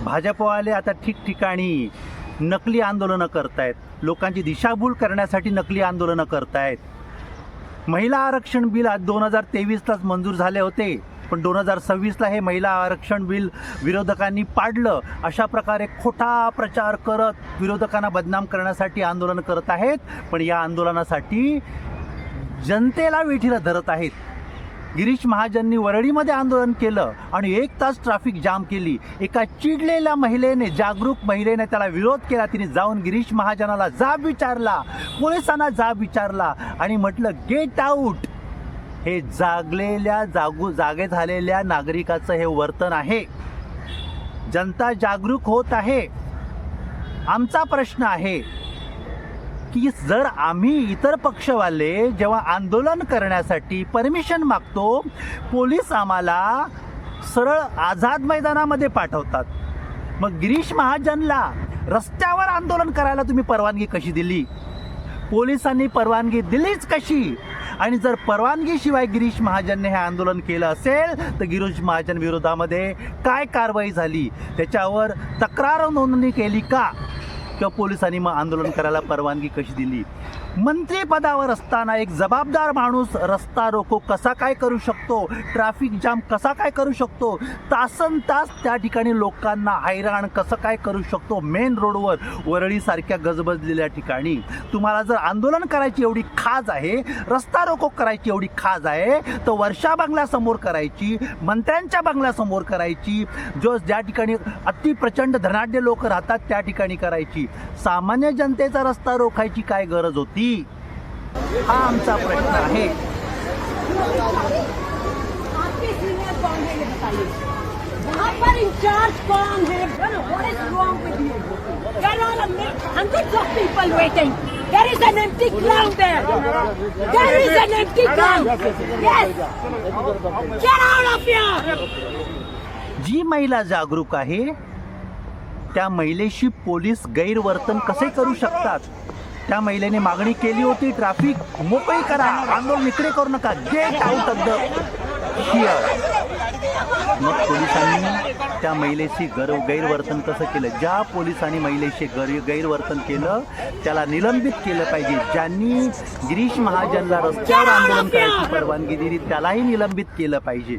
भाजपवाले आता ठिकठिकाणी नकली आंदोलनं करतायत, लोकांची दिशाभूल करण्यासाठी नकली आंदोलनं करतायत. महिला आरक्षण बिल आज 2023लाच मंजूर झाले होते, पण 2026ला हे महिला आरक्षण बिल विरोधकांनी पाडलं. अशा प्रकारे खोटा प्रचार करत विरोधकांना बदनाम करण्यासाठी आंदोलन करत आहेत. पण या आंदोलनासाठी जनतेला वेठीला धरत आहेत. गिरीश महाजननी वरळीमध्ये आंदोलन केलं आणि 1 तास ट्रॅफिक जाम केली. एका चिडलेल्या महिलेने, जागरूक महिलेने त्याला विरोध केला. तिने जाऊन गिरीश महाजनाला जाब विचारला, पोलिसांना जाब विचारला आणि म्हटलं गेट आऊट. हे जागे झालेल्या नागरिकाचं हे वर्तन आहे. जनता जागरूक होत आहे. आमचा प्रश्न आहे की जर आम्ही इतर पक्षवाले जेव्हा आंदोलन करण्यासाठी परमिशन मागतो, पोलीस आम्हाला सरळ आझाद मैदानामध्ये पाठवतात. मग गिरीश महाजनला रस्त्यावर आंदोलन करायला तुम्ही परवानगी कशी दिली? पोलिसांनी परवानगी दिलीच कशी? आणि जर परवानगीशिवाय गिरीश महाजनने हे आंदोलन केलं असेल तर गिरीश महाजन विरोधामध्ये काय कारवाई झाली? त्याच्यावर तक्रार नोंदणी केली का? किंवा पोलिसांनी मग आंदोलन करायला परवानगी कशी दिली? मंत्रिपदावर असताना एक जबाबदार माणूस रस्ता रोको कसा काय करू शकतो? ट्रॅफिक जाम कसा काय करू शकतो? तासनतास त्या ठिकाणी लोकांना हैराण कसं काय करू शकतो? मेन रोडवर, वरळीसारख्या गजबजलेल्या ठिकाणी तुम्हाला जर आंदोलन करायची एवढी खाज आहे, रस्ता रोको करायची एवढी खाज आहे, तर वर्षा बंगल्यासमोर करायची, मंत्र्यांच्या बंगल्यासमोर करायची, ज्या ठिकाणी अति प्रचंड धनाढ्य लोक राहतात त्या ठिकाणी करायची. सामान्य जनतेचा रस्ता रोखायची काय गरज होती? हा आमचा प्रश्न आहे. वहाँ पर इंचार्ज कौन है? What is wrong with you? There are hundreds of people waiting. There is an empty ground there. There is an empty ground. Yes. Get out of here. जी महिला जागरूक आहे त्या महिलेशी पोलीस गैरवर्तन कसे करू शकतात? त्या महिलेने मागणी केली होती ट्रॅफिक मोकळी करा, आंदोलन इकडे करू नका, get out of the here. मग पोलिसांनी त्या महिलेशी गैरवर्तन कसं केलं? ज्या पोलिसांनी महिलेशी गैरवर्तन केलं त्याला निलंबित केलं पाहिजे. ज्यांनी गिरीश महाजनला रस्त्यावर आंदोलन करायची परवानगी दिली त्यालाही निलंबित केलं पाहिजे.